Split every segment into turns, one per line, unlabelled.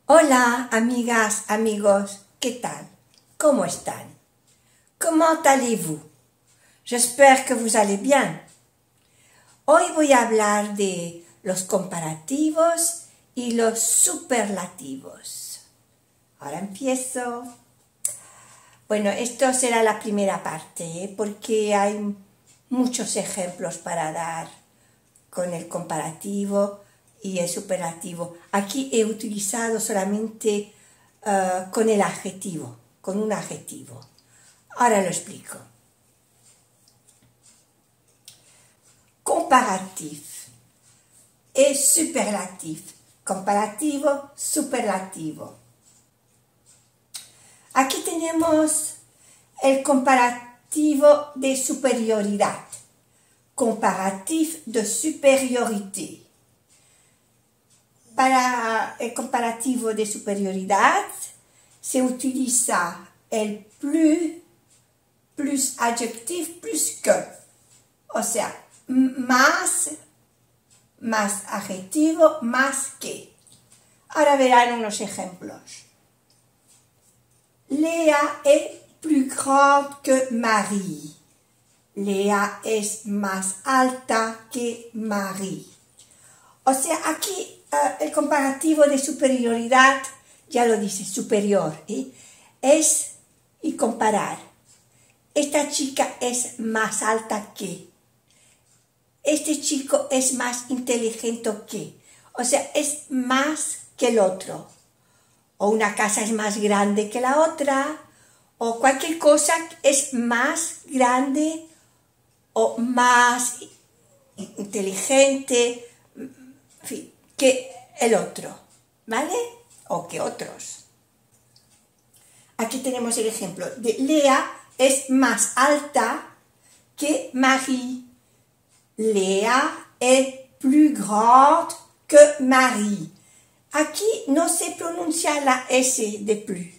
Hola, amigas, amigos, ¿qué tal? ¿Cómo están? Comment allez-vous? J'espère que vous allez bien. Hoy voy a hablar de los comparativos y los superlativos. Ahora empiezo. Bueno, esto será la primera parte, porque hay muchos ejemplos para dar con el comparativo y el superlativo. Aquí he utilizado solamente con el adjetivo, con un adjetivo. Ahora lo explico. Comparatif et superlatif. Comparativo, superlativo. Aquí tenemos el comparativo de superioridad. Comparatif de supériorité. Para el comparativo de superioridad se utiliza el plus adjectif plus que. O sea, más adjetivo, más que. Ahora verán unos ejemplos. Léa est plus grande que Marie. Léa es más alta que Marie. O sea, aquí el comparativo de superioridad, ya lo dice, superior, es y comparar. Esta chica es más alta que. Este chico es más inteligente que. O sea, es más que el otro. O una casa es más grande que la otra. O cualquier cosa es más grande o más inteligente, en fin, que el otro, ¿vale? O que otros. Aquí tenemos el ejemplo de Léa es más alta que Marie. Léa est plus grande que Marie. Aquí no se pronuncia la S de plus.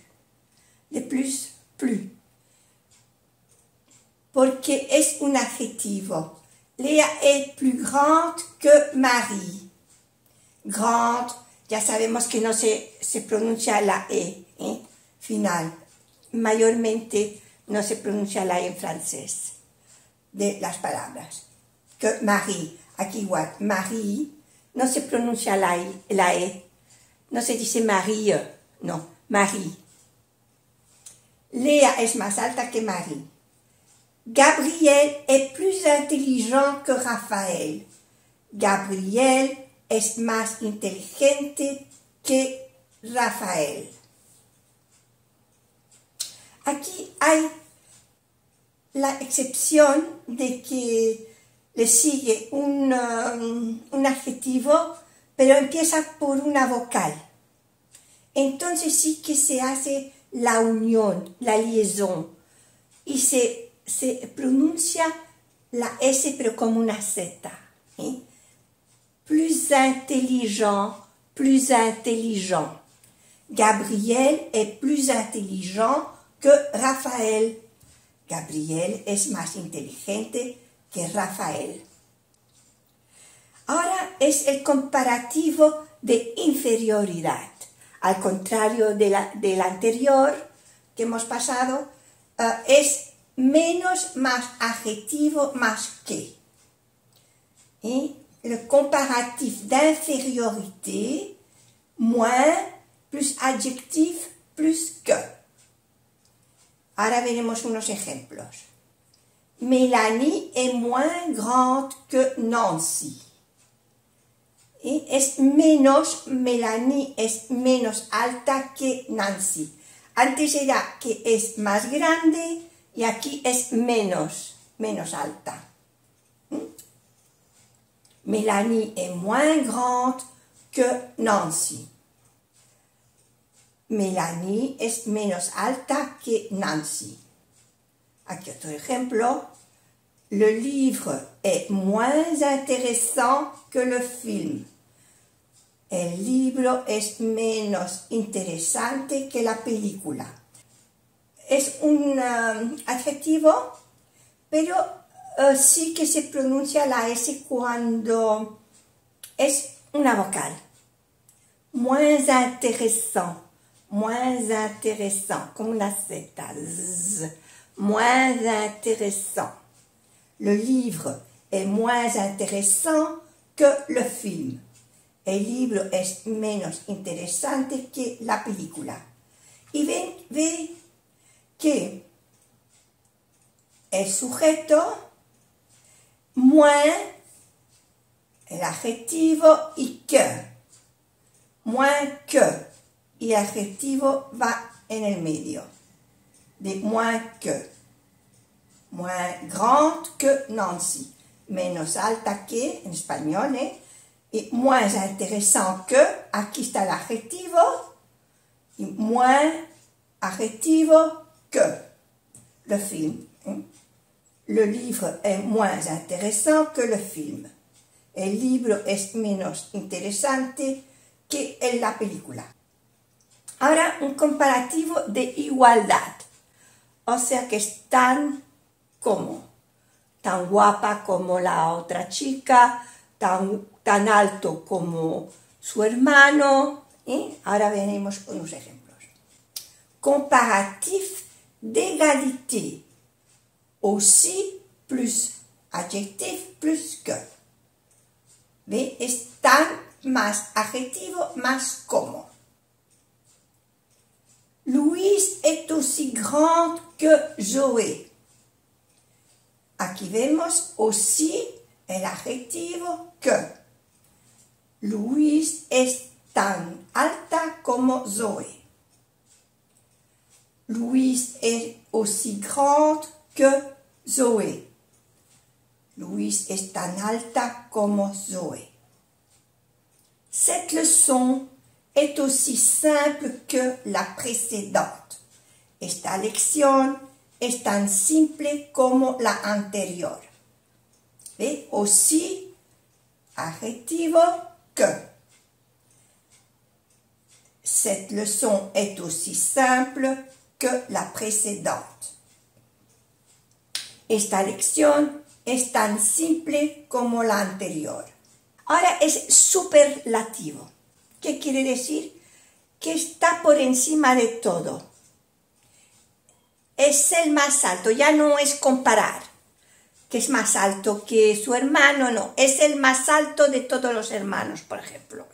De plus, porque es un adjetivo. Léa est plus grande que Marie. Grande, ya sabemos que no se pronuncia la E, final. Mayormente no se pronuncia la E en francés de las palabras. Que Marie, aquí igual, Marie, no se pronuncia la E. No se dice Marie, no, Marie. Léa es más alta que Marie. Gabriel est plus intelligent que Raphaël. Gabriel es más inteligente que Rafael. Aquí hay la excepción de que le sigue un adjetivo, pero empieza por una vocal. Entonces sí que se hace la unión, la liaison, y se pronuncia la S pero como una Z. Plus intelligent, plus intelligent. Gabriel est plus intelligent que Raphaël. Gabriel es más inteligente que Rafael. Ahora es el comparativo de inferioridad. Al contrario del anterior que hemos pasado, es menos más adjetivo más que. Le comparatif d'infériorité, moins, plus adjectif, plus que. Ahora veremos unos ejemplos. Mélanie est moins grande que Nancy. Es menos, Mélanie es menos alta que Nancy. Antes era que es más grande y aquí es menos alta. Mélanie est moins grande que Nancy. Mélanie es menos alta que Nancy. Aquí otro ejemplo. Le livre est moins intéressant que le film. El libro es menos interesante que la película. Es un adjetivo, pero sí que se pronuncia la S cuando es una vocal. moins intéressant, comme la Z, z, moins intéressant. Le livre est moins intéressant que le film. El libro es menos interesante que la película. Y ve que el sujeto moins el adjetivo y que. Moins que. Y el adjetivo va en el medio. De moins que. Moins grande que Nancy. Menos alta que, en español, y moins intéressant que, aquí está el adjetivo, y moins adjetivo que le film. Le livre es moins intéressant que le film. El libro es menos interesante que en la película. Ahora un comparativo de igualdad. O sea que es tan guapa como la otra chica, tan alto como su hermano. Ahora veremos unos ejemplos. Comparatif d'égalité. Aussi plus adjectif plus que. ¿Ve? Es tan más adjetivo más como. Louise est aussi grande que Zoé. Aquí vemos aussi el adjetivo que. Louise es tan alta como Zoé. Louise est aussi grande que Zoé. Louise es tan alta como Zoé. Cette leçon est aussi simple que la précédente. Esta lección es tan simple como la anterior. ¿Ve? Aussi, adjetivo, que. Cette leçon est aussi simple que la précédente. Esta lección es tan simple como la anterior. Ahora es superlativo. ¿Qué quiere decir? Que está por encima de todo. Es el más alto, ya no es comparar, que es más alto que su hermano, no, es el más alto de todos los hermanos, por ejemplo.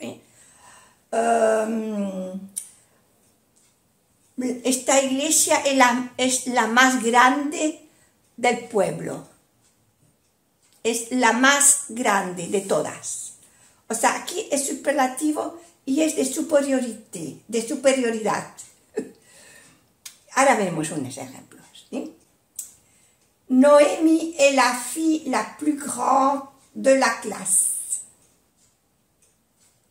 Esta iglesia es la más grande del pueblo, es la más grande de todas. O sea, aquí es superlativo y es de superioridad. Ahora vemos unos ejemplos. ¿Sí? Noémie est la fille la plus grande de la clase.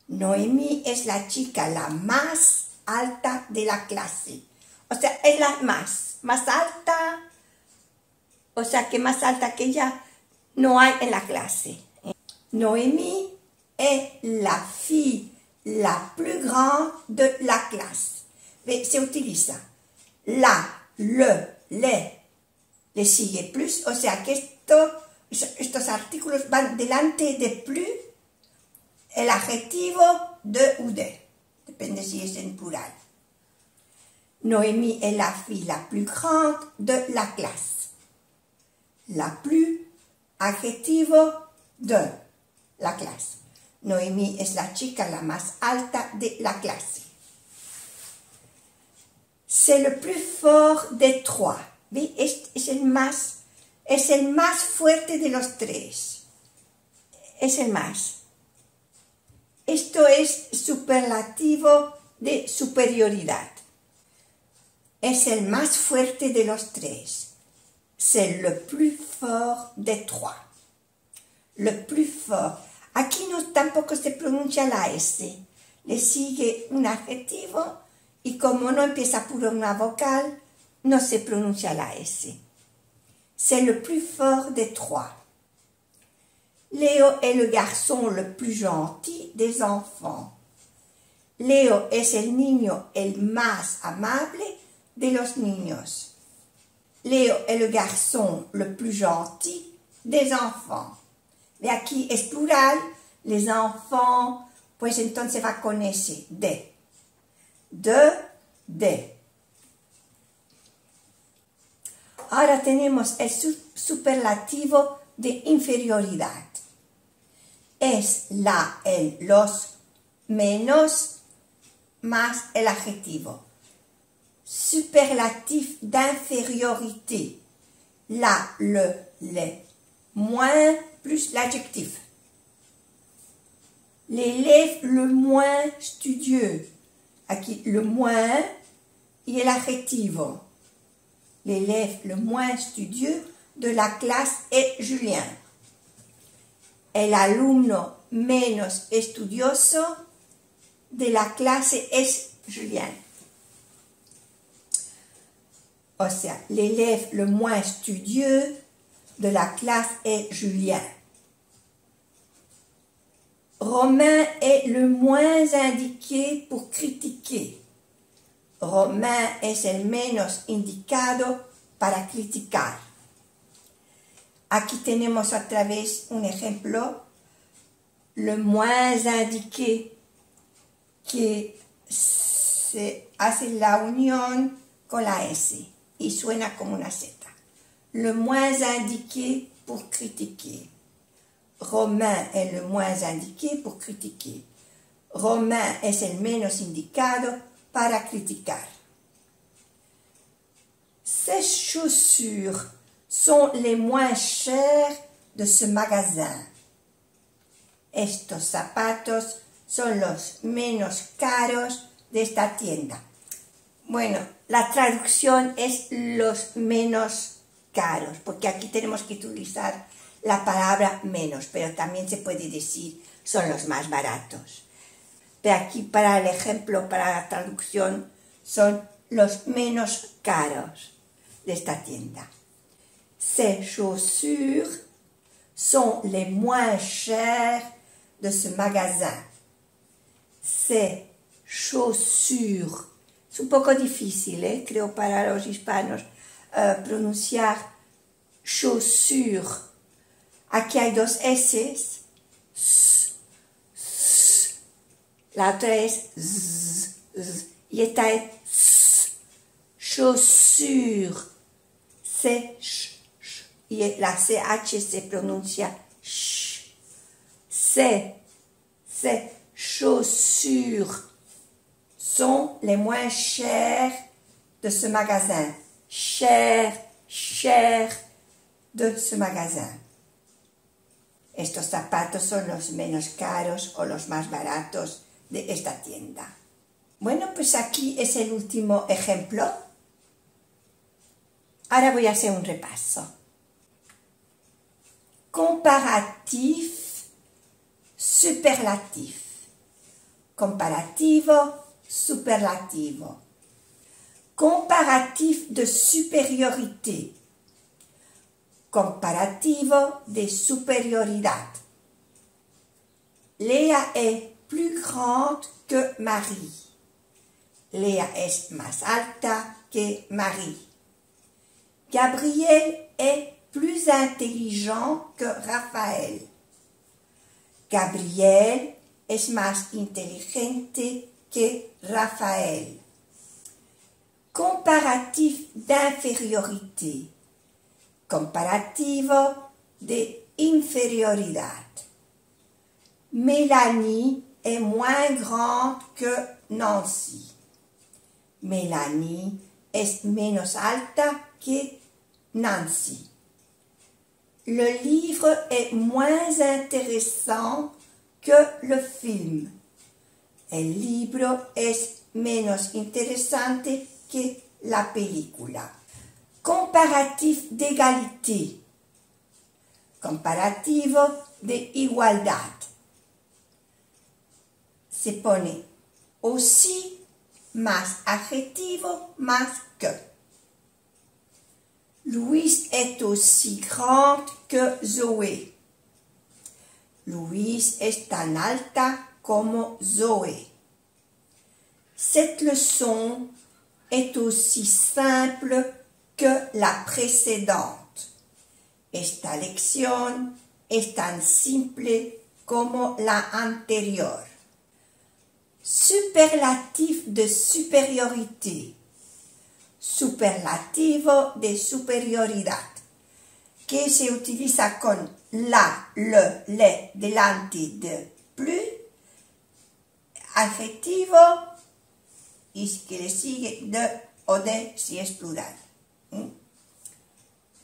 Noémie es la chica la más alta de la clase. O sea, es la más alta. O sea, que más alta que ella no hay en la clase. Noémie est la fille la plus grande de la clase. Se utiliza la, le sigue plus, o sea que estos artículos van delante de plus, el adjetivo de ou de, depende si es en plural. Noémie est la fille la plus grande de la clase. La plus, adjetivo de la clase. Noémie es la chica la más alta de la clase. C'est le plus fort des trois. ¿Ve? Es el más fuerte de los tres. Es el más. Esto es superlativo de superioridad. Es el más fuerte de los tres. C'est le plus fort des trois. Le plus fort. Aquí tampoco se pronuncia la S. Le sigue un adjetivo y como no empieza por una vocal, no se pronuncia la S. C'est le plus fort des trois. Léo est le garçon le plus gentil des enfants. Léo es el niño el más amable de los niños. Léo est le garçon le plus gentil des enfants. Et aquí es plural, les enfants, Pues entonces va con ese, de. De. Ahora tenemos el superlativo de inferioridad. Es la, el, los, menos, más el adjetivo. Superlatif d'infériorité. La, le, les, moins, plus l'adjectif. L'élève le moins studieux. Aquí le moins y el adjetivo. L'élève le moins studieux de la clase es Julien. El alumno menos estudioso de la clase es Julien. O sea, l'élève le moins studieux de la clase est Julien. Romain est le moins indiqué pour critiquer. Romain es el menos indicado para criticar. Aquí tenemos otra vez un ejemplo. Le moins indiqué, que se hace la unión con la S y suena como una Z. Le moins indiqué pour critiquer. Romain est le moins indiqué pour critiquer. Romain es el menos indicado para criticar. Ces chaussures sont les moins chères de ce magasin. Estos zapatos son los menos caros de esta tienda. Bueno, la traducción es los menos caros, porque aquí tenemos que utilizar la palabra menos, pero también se puede decir son los más baratos. Pero aquí para el ejemplo, para la traducción, son los menos caros de esta tienda. Ces chaussures sont les moins chères de ce magasin. Ces chaussures. Es un poco difícil, creo, para los hispanos pronunciar chaussures. Aquí hay dos S. La otra es z, z, y esta es s. Chaussure. C, sh, sh, y la CH se pronuncia sh. C, chaussures sont les moins chères de ce magasin. Cher de ce magasin. Estos zapatos son los menos caros o los más baratos de esta tienda. Bueno, pues aquí es el último ejemplo. Ahora voy a hacer un repaso. Comparatif, superlatif. Comparativo, superlativo. Comparatif de supériorité. Comparativo de superioridad. Léa est plus grande que Marie. Léa es más alta que Marie. Gabriel est plus intelligent que Raphaël. Gabriel es más inteligente que Raphaël. Comparatif d'infériorité. Comparativo de inferioridad. Mélanie est moins grande que Nancy. Mélanie es menos alta que Nancy. Le livre est moins intéressant que le film. El libro es menos interesante que la película. Comparatif d'égalité. Comparativo de igualdad. Se pone aussi más adjetivo más que. Louise est aussi grande que Zoé. Louise es tan alta como Zoé. Cette leçon est aussi simple que la précédente. Esta lección es tan simple como la anterior. Superlatif de superiorité. Superlativo de superioridad, que se utiliza con la, le delante de plus, adjetivo, y que le sigue de o de si es plural.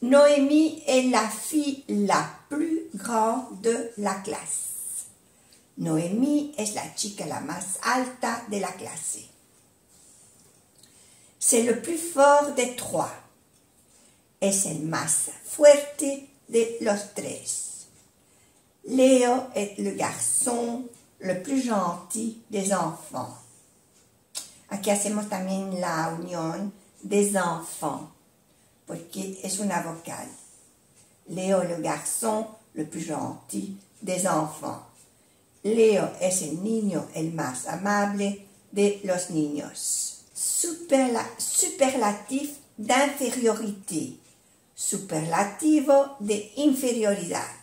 Noémie est la fille la plus grande de la clase. Noémie es la chica la más alta de la clase. C'est le plus fort des trois. Es el más fuerte de los tres. Léo est le garçon le plus gentil des enfants. Aquí hacemos también la unión des enfants, porque es una vocal. Léo, le garçon le plus gentil des enfants. Léo es el niño el más amable de los niños. Superlatif d'infériorité. Superlativo de inferioridad.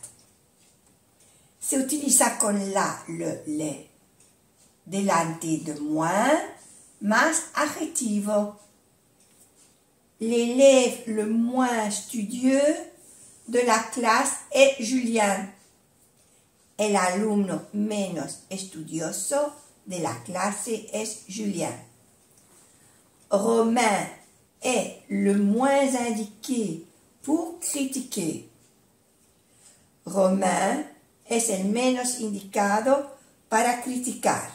Se utiliza con la, le, delante de moins, más adjetivo. L'élève le moins studieux de la clase est Julien. El alumno menos estudioso de la clase es Julien. Romain est le moins indiqué pour critiquer. Romain es el menos indicado para criticar.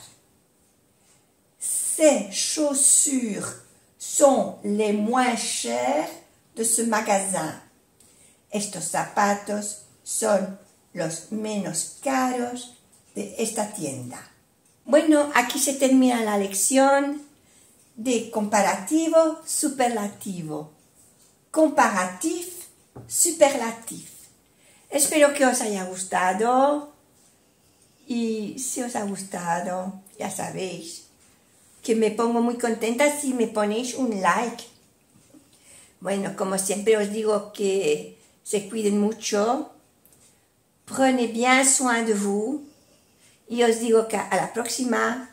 Ces chaussures sont les moins chères de ce magasin. Estos zapatos son los menos caros de esta tienda. Bueno, aquí se termina la lección de comparativo, superlativo. Comparatif, superlatif. Espero que os haya gustado y si os ha gustado, ya sabéis que me pongo muy contenta si me ponéis un like. Bueno, como siempre os digo que se cuiden mucho, prenez bien soin de vous y os digo que a la próxima.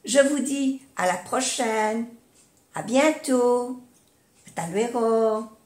Je vous dis à la prochaine, à bientôt, hasta luego.